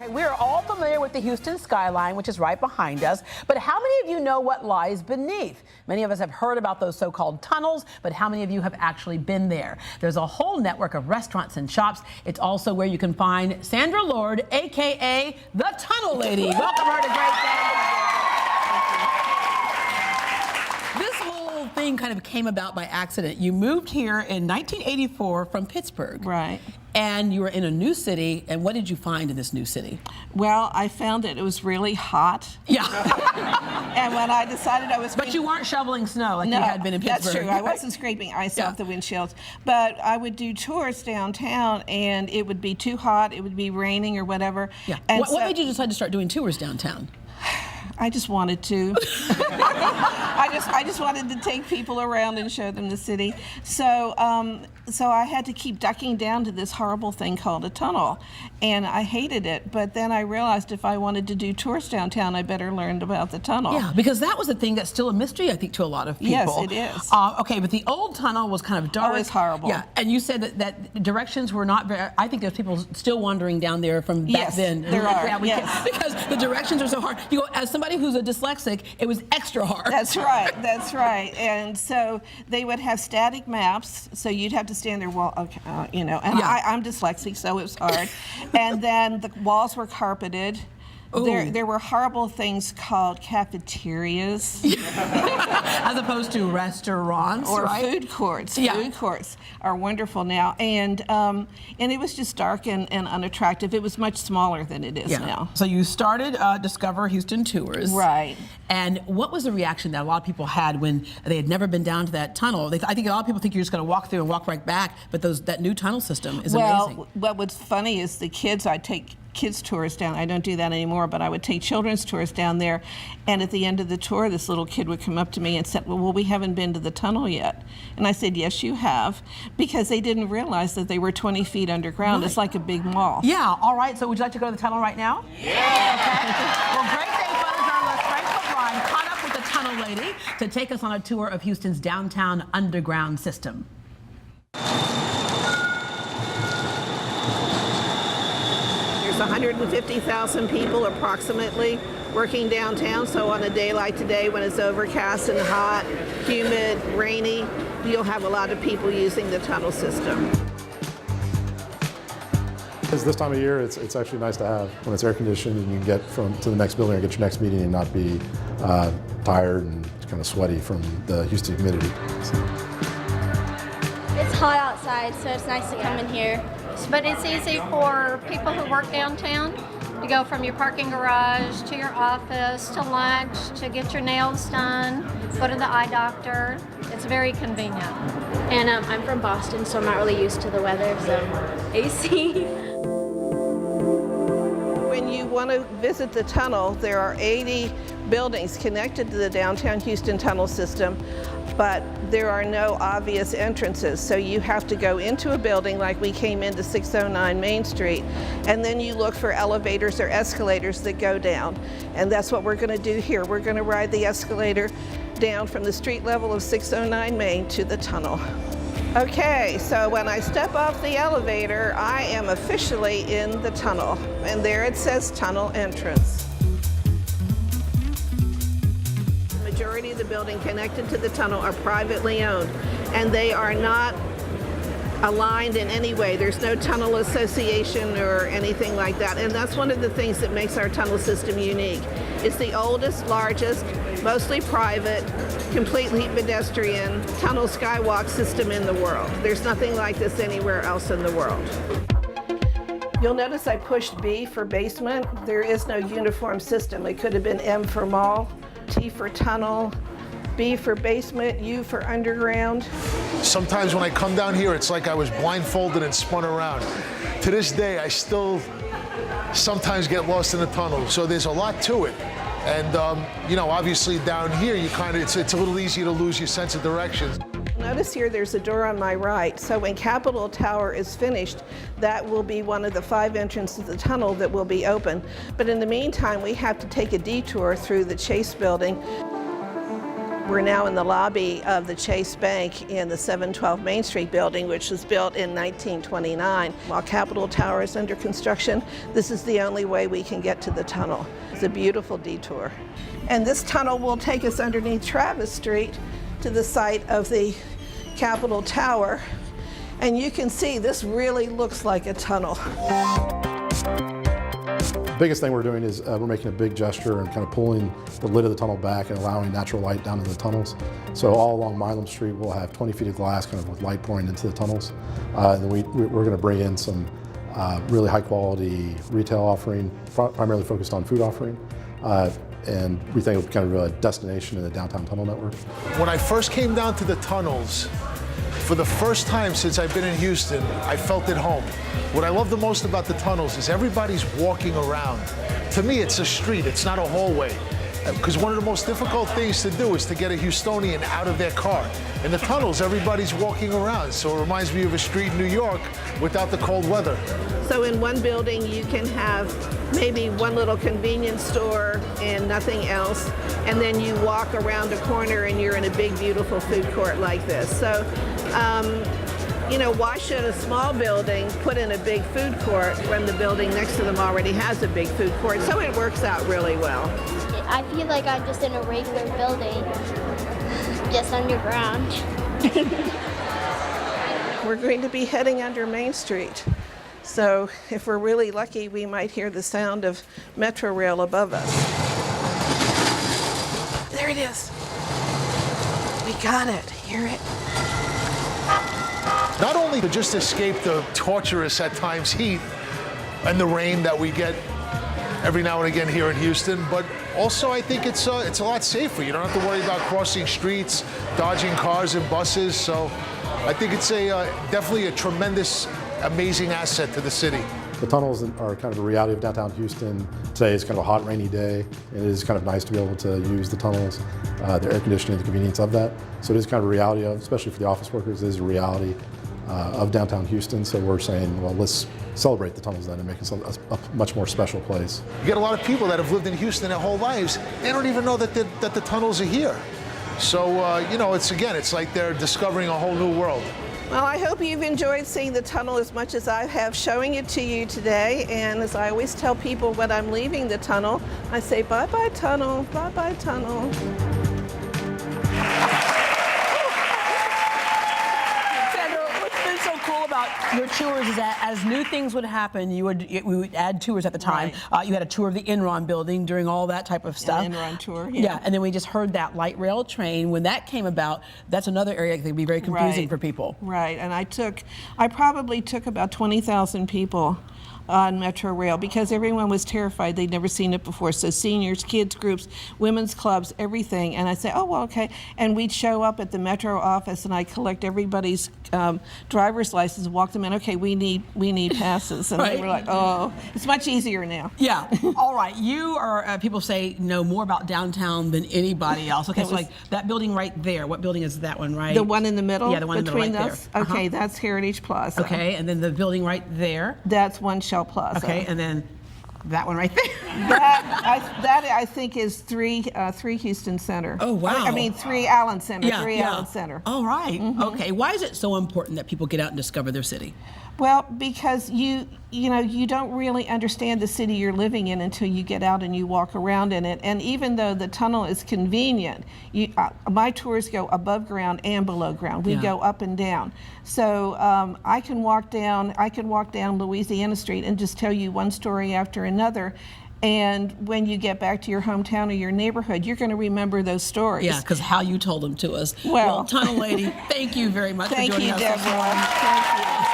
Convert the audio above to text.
We're all familiar with the Houston skyline, which is right behind us, but how many of you know what lies beneath? Many of us have heard about those so-called tunnels, but how many of you have actually been there? There's a whole network of restaurants and shops. It's also where you can find Sandra Lord, aka the Tunnel Lady. Welcome her to Great Day. This whole thing kind of came about by accident. You moved here in 1984 from Pittsburgh. Right. And you were in a new city, and what did you find in this new city? Well, I found that it was really hot. Yeah. And when I decided I was... But you weren't shoveling snow like you had been in Pittsburgh. That's true. I wasn't scraping ice off the windshields. But I would do tours downtown, and it would be too hot, it would be raining or whatever. Yeah. And what made you decide to start doing tours downtown? I just wanted to. I just wanted to take people around and show them the city. So so I had to keep ducking down to this horrible thing called a tunnel, and I hated it. But then I realized if I wanted to do tours downtown, I better learn about the tunnel. Yeah, because that was a thing that's still a mystery, I think, to a lot of people. Yes, it is. Okay, but the old tunnel was kind of dark. Oh, it's horrible. Yeah, and you said that directions were not very. I think there's people still wandering down there from back then. There are. Yeah, Yes. Because the directions are so hard. You go, as somebody who's a dyslexic, it was extra hard. That's right. That's right. And so they would have static maps, so you'd have to stand there. Well, okay, you know, and Yeah. I'm dyslexic, so it was hard. And then the walls were carpeted. There were horrible things called cafeterias. As opposed to restaurants, or right? food courts. Yeah. Food courts are wonderful now. And it was just dark and unattractive. It was much smaller than it is now. So you started Discover Houston Tours. Right. And what was the reaction that a lot of people had when they had never been down to that tunnel? I think a lot of people think you're just going to walk through and walk right back, but that new tunnel system is amazing. Well, what's funny is the kids, I take kids tours down. I don't do that anymore, but I would take children's tours down there, and at the end of the tour this little kid would come up to me and said, well, we haven't been to the tunnel yet. And I said, yes, you have, because they didn't realize that they were 20 feet underground. Right. It's like a big mall. Yeah, all right, so would you like to go to the tunnel right now? Yeah! Okay. Well, Great Day photojournalist Frank LeBron caught up with the Tunnel Lady to take us on a tour of Houston's downtown underground system. There's 150,000 people approximately working downtown, so on a day like today when it's overcast and hot, humid, rainy, you'll have a lot of people using the tunnel system. This time of year, it's actually nice to have when it's air conditioned and you can get to the next building or get your next meeting and not be tired and kind of sweaty from the Houston humidity. So. It's hot outside, so it's nice to come in here. But it's easy for people who work downtown to go from your parking garage to your office to lunch to get your nails done, go to the eye doctor. It's very convenient. And I'm from Boston, so I'm not really used to the weather, so AC. When you want to visit the tunnel, there are 80 buildings connected to the downtown Houston tunnel system, but there are no obvious entrances. So you have to go into a building like we came into 609 Main Street, and then you look for elevators or escalators that go down. And that's what we're going to do here. We're going to ride the escalator down from the street level of 609 Main to the tunnel. Okay, so when I step off the elevator, I am officially in the tunnel. And there it says tunnel entrance. The majority of the building connected to the tunnel are privately owned, and they are not aligned in any way. There's no tunnel association or anything like that. And that's one of the things that makes our tunnel system unique. It's the oldest, largest, mostly private, completely pedestrian tunnel skywalk system in the world. There's nothing like this anywhere else in the world. You'll notice I pushed B for basement. There is no uniform system. It could have been M for mall, T for tunnel, B for basement, U for underground. Sometimes when I come down here, it's like I was blindfolded and spun around. To this day, I still sometimes get lost in the tunnel. So there's a lot to it. And, you know, obviously down here, it's a little easier to lose your sense of direction. Notice here there's a door on my right. So when Capitol Tower is finished, that will be one of the 5 entrances to the tunnel that will be open. But in the meantime, we have to take a detour through the Chase building. We're now in the lobby of the Chase Bank in the 712 Main Street building, which was built in 1929. While Capitol Tower is under construction, this is the only way we can get to the tunnel. It's a beautiful detour. And this tunnel will take us underneath Travis Street to the site of the Capitol Tower. And you can see this really looks like a tunnel. The biggest thing we're doing is we're making a big gesture and kind of pulling the lid of the tunnel back and allowing natural light down into the tunnels. So all along Milam Street, we'll have 20 feet of glass kind of with light pouring into the tunnels. And then we're going to bring in some really high quality retail offering, primarily focused on food offering. And we think it'll be kind of a destination in the downtown tunnel network. When I first came down to the tunnels, for the first time since I've been in Houston, I felt at home. What I love the most about the tunnels is everybody's walking around. To me, it's a street, it's not a hallway. Because one of the most difficult things to do is to get a Houstonian out of their car. In the tunnels, everybody's walking around, so it reminds me of a street in New York without the cold weather. So in one building, you can have maybe one little convenience store and nothing else, and then you walk around a corner and you're in a big, beautiful food court like this. So, you know, why should a small building put in a big food court when the building next to them already has a big food court? So it works out really well. I feel like I'm just in a regular building, just underground. We're going to be heading under Main Street. So if we're really lucky, we might hear the sound of Metro Rail above us. There it is. We got it. Hear it? Not only to just escape the torturous at times heat and the rain that we get every now and again here in Houston, but also I think it's a lot safer. You don't have to worry about crossing streets, dodging cars and buses. So I think it's definitely a tremendous, amazing asset to the city. The tunnels are kind of a reality of downtown Houston. Today is kind of a hot, rainy day. It is kind of nice to be able to use the tunnels, the air conditioning, the convenience of that. So it is kind of a reality of, especially for the office workers, it is a reality of downtown Houston. So we're saying, well, let's celebrate the tunnels then and make it a much more special place. You get a lot of people that have lived in Houston their whole lives. They don't even know that the tunnels are here. So, you know, it's like they're discovering a whole new world. Well, I hope you've enjoyed seeing the tunnel as much as I have showing it to you today. And as I always tell people when I'm leaving the tunnel, I say, bye-bye tunnel, bye-bye tunnel. What's been so cool about your tours is that as new things would happen, we would add tours at the time. Right. You had a tour of the Enron building during all that type of stuff. Enron tour, yeah. And then we just heard that light rail train. When that came about, that's another area that could be very confusing for people. Right, and I probably took about 20,000 people on Metro Rail because everyone was terrified. They'd never seen it before. So seniors, kids groups, women's clubs, everything. And I'd say, oh, well, okay. And we'd show up at the Metro office and I'd collect everybody's driver's license, walk them in, okay, we need passes. And Right. they were like, oh, it's much easier now. Yeah. All right. You are, people say, know more about downtown than anybody else. Okay, so like that building right there. What building is that one, right? The one in the middle? Yeah, the one in the middle between right us? there. Okay, that's Heritage Plaza. Okay, and then the building right there. That's One Shell Plaza. Okay, and then that one right there. That I think is 3 Houston Center. Oh, wow. I mean 3 Allen Center. Yeah, 3 yeah. Allen Center. All right. Okay. Why is it so important that people get out and discover their city? Well, because you don't really understand the city you're living in until you get out and you walk around in it. And even though the tunnel is convenient, my tours go above ground and below ground. We go up and down. So I can walk down Louisiana Street and just tell you one story after another. And when you get back to your hometown or your neighborhood, you're going to remember those stories. Yeah, because how you told them to us. Well, Tunnel Lady, thank you very much for joining us. Thank you, Deborah. Thank you.